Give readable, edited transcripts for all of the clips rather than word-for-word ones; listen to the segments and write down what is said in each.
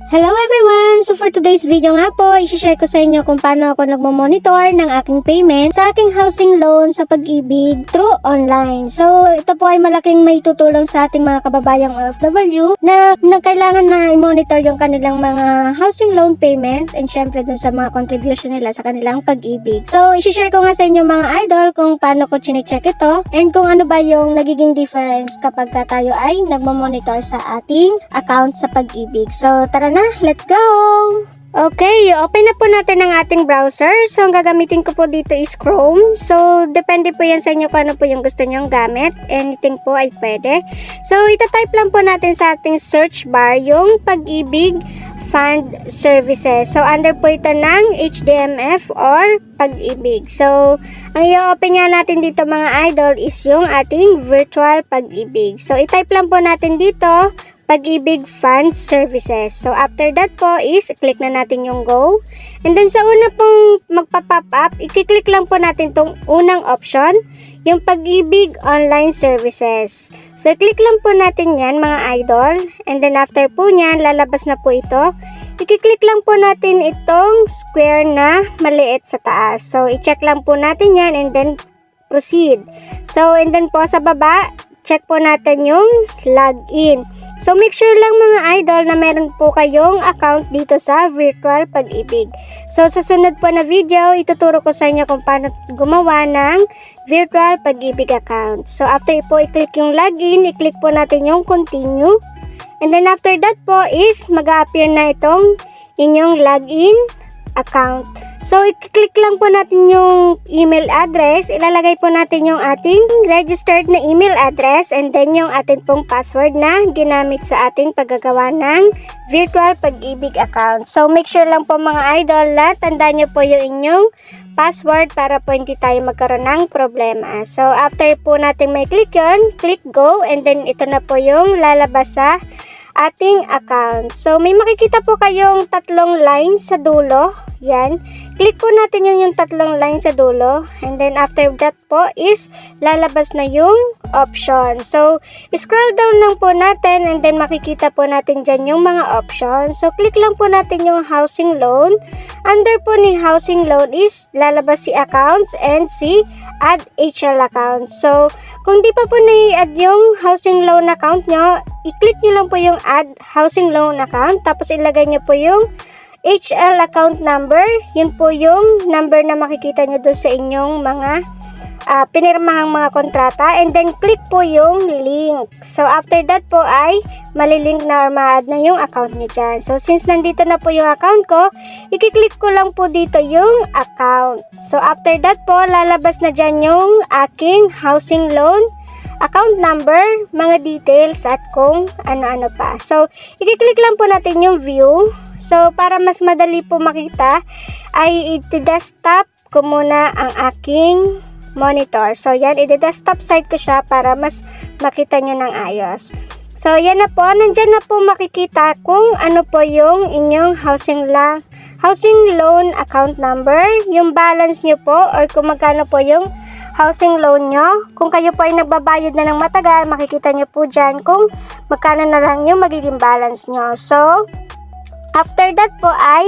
Hello everyone! So for today's video nga po, i-share ko sa inyo kung paano ako nagmo-monitor ng aking payment sa aking housing loan sa Pag-ibig through online. So ito po ay malaking may tutulong sa ating mga kababayang OFW na kailangan na i-monitor yung kanilang mga housing loan payment and syempre dun sa mga contribution nila sa kanilang Pag-ibig. So i-share ko nga sa inyo mga idol kung paano ko chinecheck ito and kung ano ba yung nagiging difference kapag tayo ay nagmo-monitor sa ating account sa Pag-ibig. So tara na, let's go! Okay, open na po natin ang ating browser. So, ang gagamitin ko po dito is Chrome. So, depende po yan sa inyo kung ano po yung gusto nyong gamit. Anything po ay pwede. So, itatype lang po natin sa ating search bar yung Pag-ibig Fund Services. So, under po ito ng HDMF or Pag-ibig. So, ang i-open nga natin dito mga idol is yung ating virtual Pag-ibig. So, itype lang po natin dito Pag-ibig Fund Services. So, after that po is, click na natin yung go. And then, sa una pong magpa-pop up, i-click lang po natin tong unang option, yung Pag-ibig Online Services. So, click lang po natin yan, mga idol. And then, after po nyan, lalabas na po ito. I-click lang po natin itong square na maliit sa taas. So, i-check lang po natin yan and then proceed. So, and then po sa baba, check po natin yung login. So, make sure lang mga idol na meron po kayong account dito sa virtual Pag-ibig. So, sa sunod po na video, ituturo ko sa inyo kung paano gumawa ng virtual Pag-ibig account. So, after po i-click yung login, i-click po natin yung continue. And then, after that po is mag-a-appear na itong inyong login account. So, i-click lang po natin yung email address. Ilalagay po natin yung ating registered na email address and then yung ating pong password na ginamit sa ating paggagawa ng virtual Pag-ibig account. So, make sure lang po mga idol na tandaan nyo po yung inyong password para po hindi tayo magkaroon ng problema. So, after po natin may click yun, click go and then ito na po yung lalabas sa ating account. So, may makikita po kayong tatlong line sa dulo. Yan. Click po natin yung tatlong line sa dulo. And then, after that po is lalabas na yung option. So, scroll down lang po natin and then makikita po natin dyan yung mga options. So, click lang po natin yung housing loan. Under po ni housing loan is lalabas si accounts and si add HL account. So, kung di pa po na-add yung housing loan account nyo, i-click nyo lang po yung add housing loan account. Tapos, ilagay nyo po yung HL account number. Yun po yung number na makikita nyo doon sa inyong mga pinirmahang mga kontrata. And then, click po yung link. So, after that po ay malilink na or ma-add na yung account nyo dyan. So, since nandito na po yung account ko, i-click ko lang po dito yung account. So, after that po, lalabas na dyan yung aking housing loan account number, mga details at kung ano-ano pa. So, i-click lang po natin yung view. So, para mas madali po makita, ay i-desktop ko muna ang aking monitor. So, yan, i-desktop side ko siya para mas makita nyo ng ayos. So, yan na po. Nandyan na po makikita kung ano po yung inyong housing loan account number, yung balance nyo po, or kung magkano po yung housing loan nyo. Kung kayo po ay nagbabayad na ng matagal, makikita nyo po dyan kung magkano na lang yung magiging balance nyo. So, after that po ay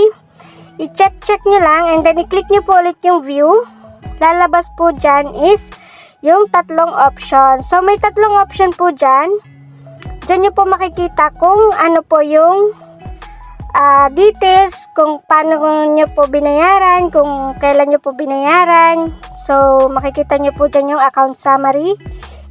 i-check nyo lang and then i-click nyo po ulit yung view. Lalabas po dyan is yung tatlong option. So, may tatlong option po dyan. Dyan nyo po makikita kung ano po yung details, kung paano nyo po binayaran, kung kailan nyo po binayaran. So, makikita nyo po dyan yung account summary,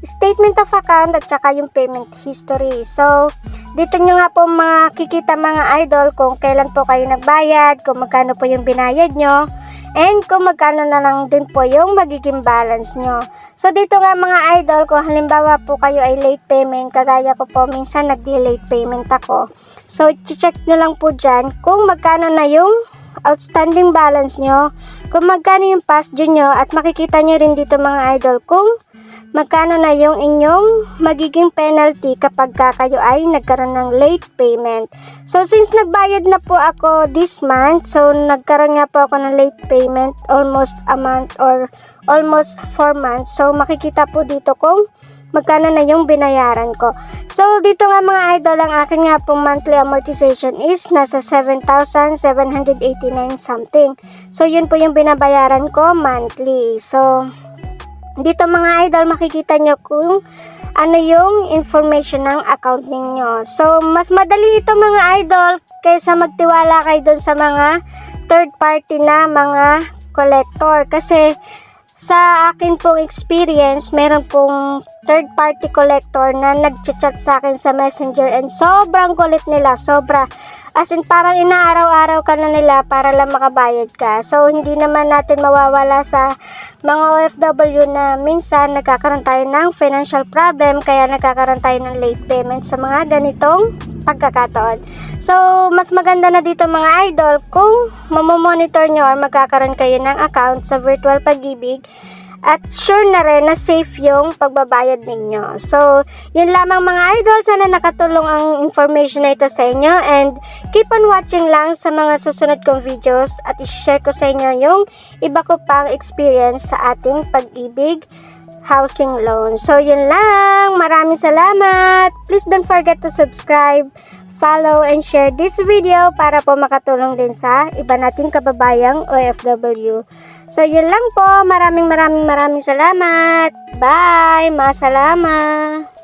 statement of account, at saka yung payment history. So, dito nyo nga po makikita mga idol kung kailan po kayo nagbayad, kung magkano po yung binayad nyo, and kung magkano na lang din po yung magiging balance nyo. So, dito nga mga idol, kung halimbawa po kayo ay late payment, kagaya ko po, minsan nag-late payment ako. So, check nyo lang po dyan kung magkano na yung outstanding balance nyo, kung magkano yung past due nyo, at makikita nyo rin dito mga idol kung magkano na yung inyong magiging penalty kapag kayo ay nagkaroon ng late payment. So, since nagbayad na po ako this month, so nagkaroon nga po ako ng late payment almost a month or almost 4 months. So, makikita po dito kung magkano na yung binayaran ko. So, dito nga mga idol, ang akin nga pong monthly amortization is nasa 7,789 something. So, yun po yung binabayaran ko monthly. So, dito mga idol, makikita nyo kung ano yung information ng account ninyo. So, mas madali ito mga idol kaysa magtiwala kayo dun sa mga third party na mga collector. Kasi, sa akin pong experience, meron pong third party collector na nag-chat sa akin sa messenger and sobrang kulit nila, sobra. As in, parang inaaraw-araw ka na nila para lang makabayad ka. So, hindi naman natin mawawala sa mga OFW na minsan nagkakaroon tayo ng financial problem, kaya nagkakaroon tayo ng late payment sa mga ganitong pagkakataon. So, mas maganda na dito mga idol kung mamomonitor nyo or magkakaroon kayo ng account sa Virtual Pag-ibig at sure na rin na safe yung pagbabayad ninyo. So, yun lamang mga idol. Sana nakatulong ang information na ito sa inyo and keep on watching lang sa mga susunod kong videos at i-share ko sa inyo yung iba ko pang experience sa ating Pag-ibig housing loan. So, yun lang. Maraming salamat. Please don't forget to subscribe, follow, and share this video para po makatulong din sa iba nating kababayang OFW. So, yun lang po. Maraming salamat. Bye! Masalama!